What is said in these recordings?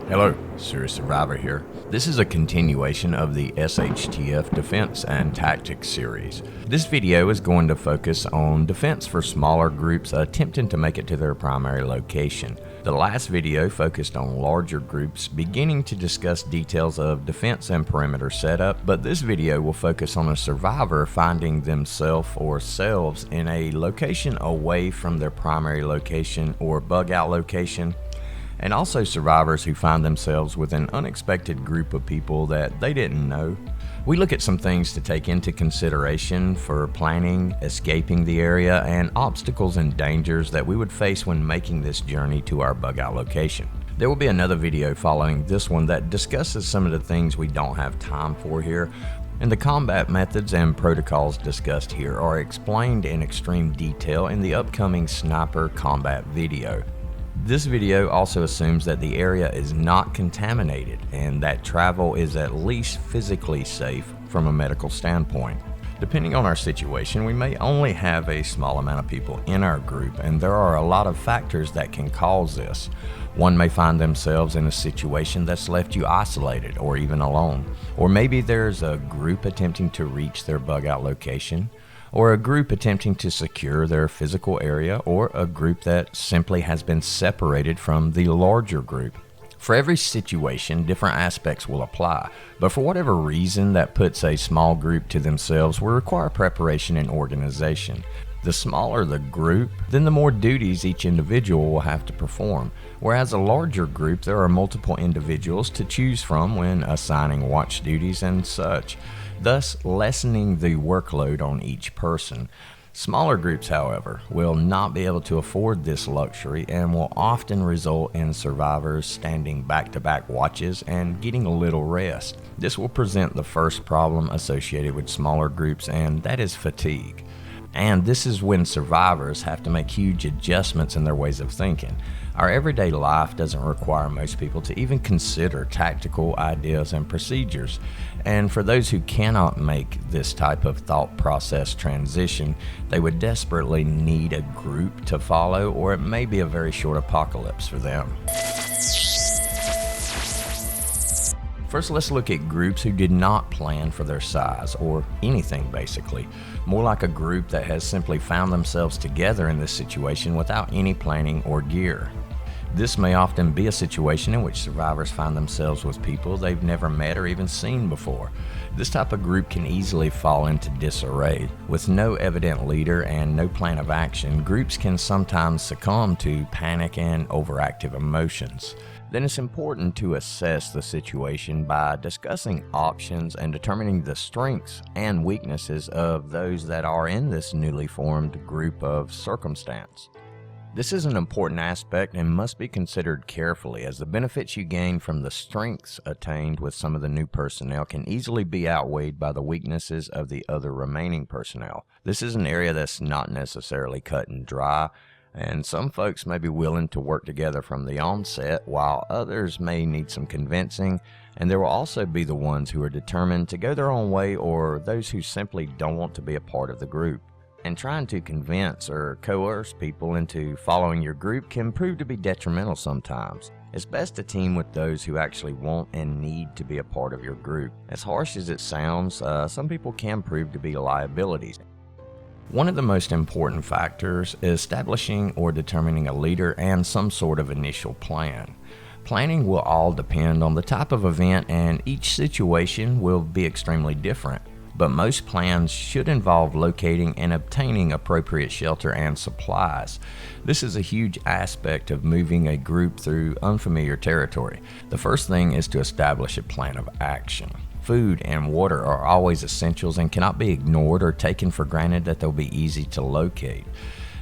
Hello, Serious Survivor here. This is a continuation of the SHTF Defense and Tactics series. This video is going to focus on defense for smaller groups attempting to make it to their primary location. The last video focused on larger groups beginning to discuss details of defense and perimeter setup, but this video will focus on a survivor finding themselves or selves in a location away from their primary location or bug out location, and also survivors who find themselves with an unexpected group of people that they didn't know. We look at some things to take into consideration for planning, escaping the area, and obstacles and dangers that we would face when making this journey to our bug out location. There will be another video following this one that discusses some of the things we don't have time for here, and the combat methods and protocols discussed here are explained in extreme detail in the upcoming sniper combat video. This video also assumes that the area is not contaminated and that travel is at least physically safe from a medical standpoint. Depending on our situation, we may only have a small amount of people in our group, and there are a lot of factors that can cause this. One may find themselves in a situation that's left you isolated or even alone. Or maybe there's a group attempting to reach their bug out location, or a group attempting to secure their physical area, or a group that simply has been separated from the larger group. For every situation, different aspects will apply, but for whatever reason that puts a small group to themselves will require preparation and organization. The smaller the group, then the more duties each individual will have to perform, whereas a larger group, there are multiple individuals to choose from when assigning watch duties and such, thus lessening the workload on each person. Smaller groups, however, will not be able to afford this luxury and will often result in survivors standing back-to-back watches and getting a little rest. This will present the first problem associated with smaller groups, and that is fatigue. And this is when survivors have to make huge adjustments in their ways of thinking. Our everyday life doesn't require most people to even consider tactical ideas and procedures. And for those who cannot make this type of thought process transition, they would desperately need a group to follow, or it may be a very short apocalypse for them. First, let's look at groups who did not plan for their size, or anything basically. More like a group that has simply found themselves together in this situation without any planning or gear. This may often be a situation in which survivors find themselves with people they've never met or even seen before. This type of group can easily fall into disarray. With no evident leader and no plan of action, groups can sometimes succumb to panic and overactive emotions. Then it's important to assess the situation by discussing options and determining the strengths and weaknesses of those that are in this newly formed group of circumstance. This is an important aspect and must be considered carefully, as the benefits you gain from the strengths attained with some of the new personnel can easily be outweighed by the weaknesses of the other remaining personnel. This is an area that's not necessarily cut and dry, and some folks may be willing to work together from the onset, while others may need some convincing, and there will also be the ones who are determined to go their own way, or those who simply don't want to be a part of the group. And trying to convince or coerce people into following your group can prove to be detrimental sometimes. It's best to team with those who actually want and need to be a part of your group. As harsh as it sounds, some people can prove to be liabilities. One of the most important factors is establishing or determining a leader and some sort of initial plan. Planning will all depend on the type of event, and each situation will be extremely different. But most plans should involve locating and obtaining appropriate shelter and supplies. This is a huge aspect of moving a group through unfamiliar territory. The first thing is to establish a plan of action. Food and water are always essentials and cannot be ignored or taken for granted that they'll be easy to locate.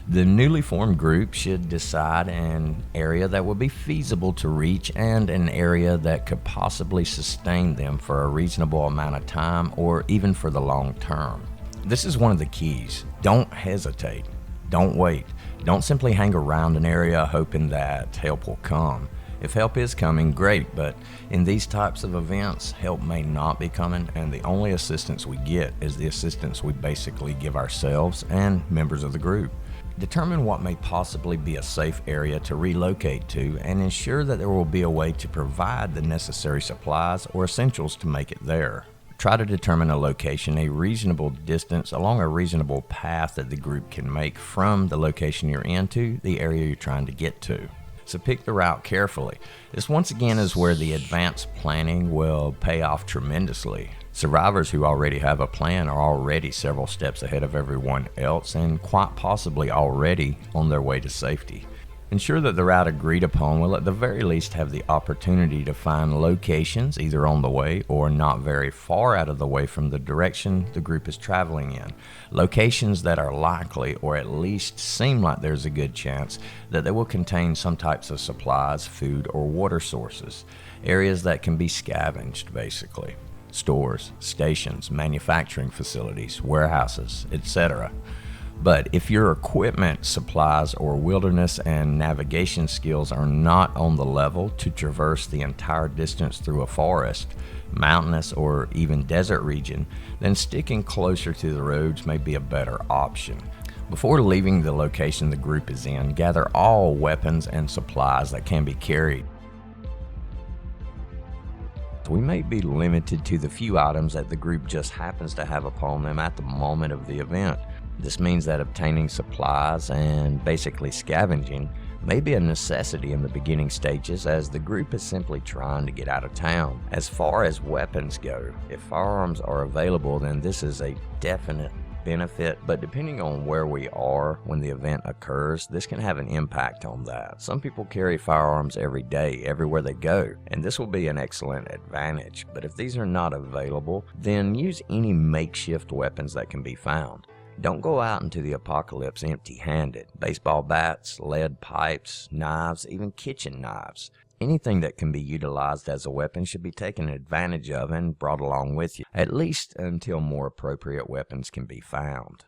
The newly formed group should decide an area that will be feasible to reach and an area that could possibly sustain them for a reasonable amount of time or even for the long term. This is one of the keys. Don't hesitate. Don't wait. Don't simply hang around an area hoping that help will come. If help is coming, great, but in these types of events, help may not be coming, and the only assistance we get is the assistance we basically give ourselves and members of the group. Determine what may possibly be a safe area to relocate to and ensure that there will be a way to provide the necessary supplies or essentials to make it there. Try to determine a location a reasonable distance along a reasonable path that the group can make from the location you're in to the area you're trying to get to. So pick the route carefully. This once again is where the advanced planning will pay off tremendously. Survivors who already have a plan are already several steps ahead of everyone else and quite possibly already on their way to safety. Ensure that the route agreed upon will at the very least have the opportunity to find locations either on the way or not very far out of the way from the direction the group is traveling in. Locations that are likely, or at least seem like there's a good chance, that they will contain some types of supplies, food, or water sources. Areas that can be scavenged, basically. Stores, stations, manufacturing facilities, warehouses, etc. But if your equipment, supplies, or wilderness and navigation skills are not on the level to traverse the entire distance through a forest, mountainous, or even desert region, then sticking closer to the roads may be a better option. Before leaving the location the group is in, gather all weapons and supplies that can be carried. We may be limited to the few items that the group just happens to have upon them at the moment of the event. This means that obtaining supplies and basically scavenging may be a necessity in the beginning stages as the group is simply trying to get out of town. As far as weapons go, if firearms are available, then this is a definite benefit, but depending on where we are when the event occurs, this can have an impact on that. Some people carry firearms every day, everywhere they go, and this will be an excellent advantage. But if these are not available, then use any makeshift weapons that can be found. Don't go out into the apocalypse empty-handed. Baseball bats, lead pipes, knives, even kitchen knives. Anything that can be utilized as a weapon should be taken advantage of and brought along with you, at least until more appropriate weapons can be found.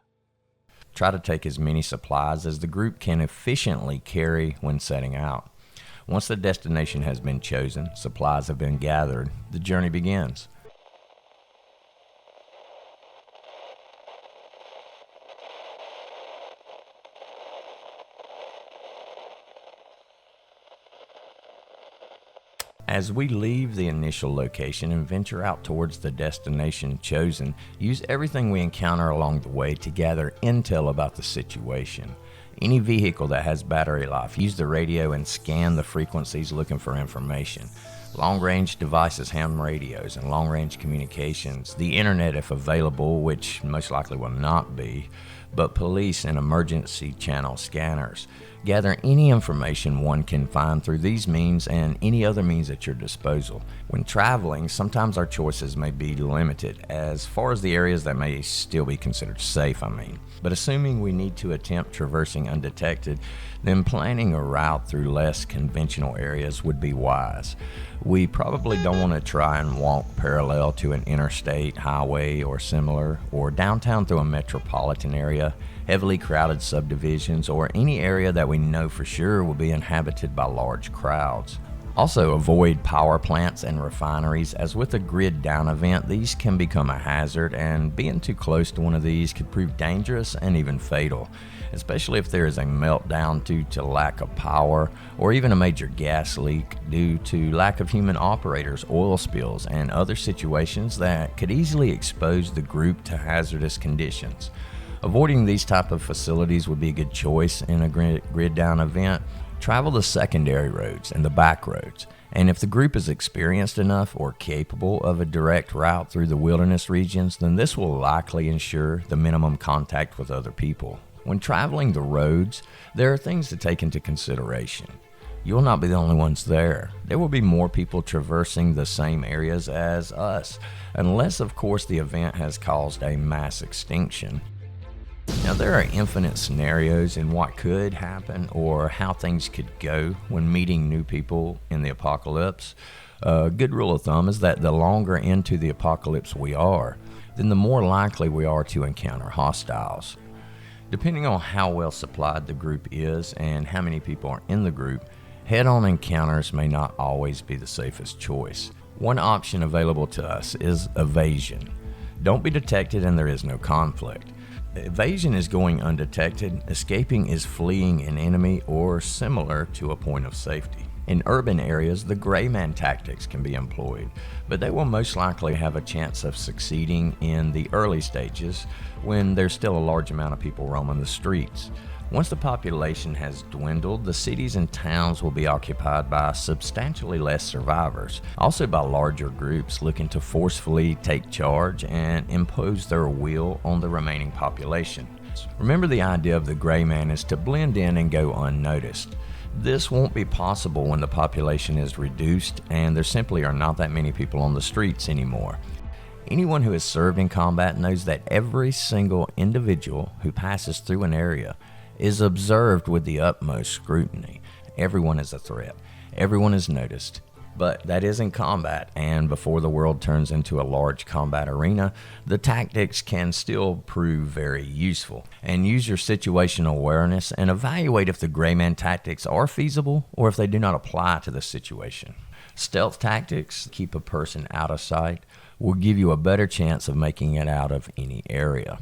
Try to take as many supplies as the group can efficiently carry when setting out. Once the destination has been chosen, supplies have been gathered, the journey begins. As we leave the initial location and venture out towards the destination chosen, use everything we encounter along the way to gather intel about the situation. Any vehicle that has battery life, use the radio and scan the frequencies looking for information. Long-range devices, ham radios, and long-range communications. The internet if available, which most likely will not be, but police and emergency channel scanners. Gather any information one can find through these means and any other means at your disposal. When traveling, sometimes our choices may be limited as far as the areas that may still be considered safe, But assuming we need to attempt traversing undetected, then planning a route through less conventional areas would be wise. We probably don't want to try and walk parallel to an interstate, highway, or similar, or downtown through a metropolitan area, heavily crowded subdivisions, or any area that we know for sure will be inhabited by large crowds. Also, avoid power plants and refineries, as with a grid down event, these can become a hazard, and being too close to one of these could prove dangerous and even fatal, especially if there is a meltdown due to lack of power, or even a major gas leak due to lack of human operators, oil spills, and other situations that could easily expose the group to hazardous conditions. Avoiding these type of facilities would be a good choice in a grid down event. Travel the secondary roads and the back roads, and if the group is experienced enough or capable of a direct route through the wilderness regions, then this will likely ensure the minimum contact with other people. When traveling the roads, there are things to take into consideration. You will not be the only ones there. There will be more people traversing the same areas as us, unless of course the event has caused a mass extinction. Now, there are infinite scenarios in what could happen or how things could go when meeting new people in the apocalypse. A good rule of thumb is that the longer into the apocalypse we are, then the more likely we are to encounter hostiles. Depending on how well supplied the group is and how many people are in the group, head-on encounters may not always be the safest choice. One option available to us is evasion. Don't be detected and there is no conflict. Evasion is going undetected, escaping is fleeing an enemy or similar to a point of safety. In urban areas, the gray man tactics can be employed, but they will most likely have a chance of succeeding in the early stages when there's still a large amount of people roaming the streets. Once the population has dwindled, the cities and towns will be occupied by substantially less survivors, also by larger groups looking to forcefully take charge and impose their will on the remaining population. Remember, the idea of the gray man is to blend in and go unnoticed. This won't be possible when the population is reduced and there simply are not that many people on the streets anymore. Anyone who has served in combat knows that every single individual who passes through an area is observed with the utmost scrutiny. Everyone is a threat. Everyone is noticed. But that is in combat, and before the world turns into a large combat arena, the tactics can still prove very useful. And use your situational awareness and evaluate if the gray man tactics are feasible or if they do not apply to the situation. Stealth tactics, keep a person out of sight, will give you a better chance of making it out of any area.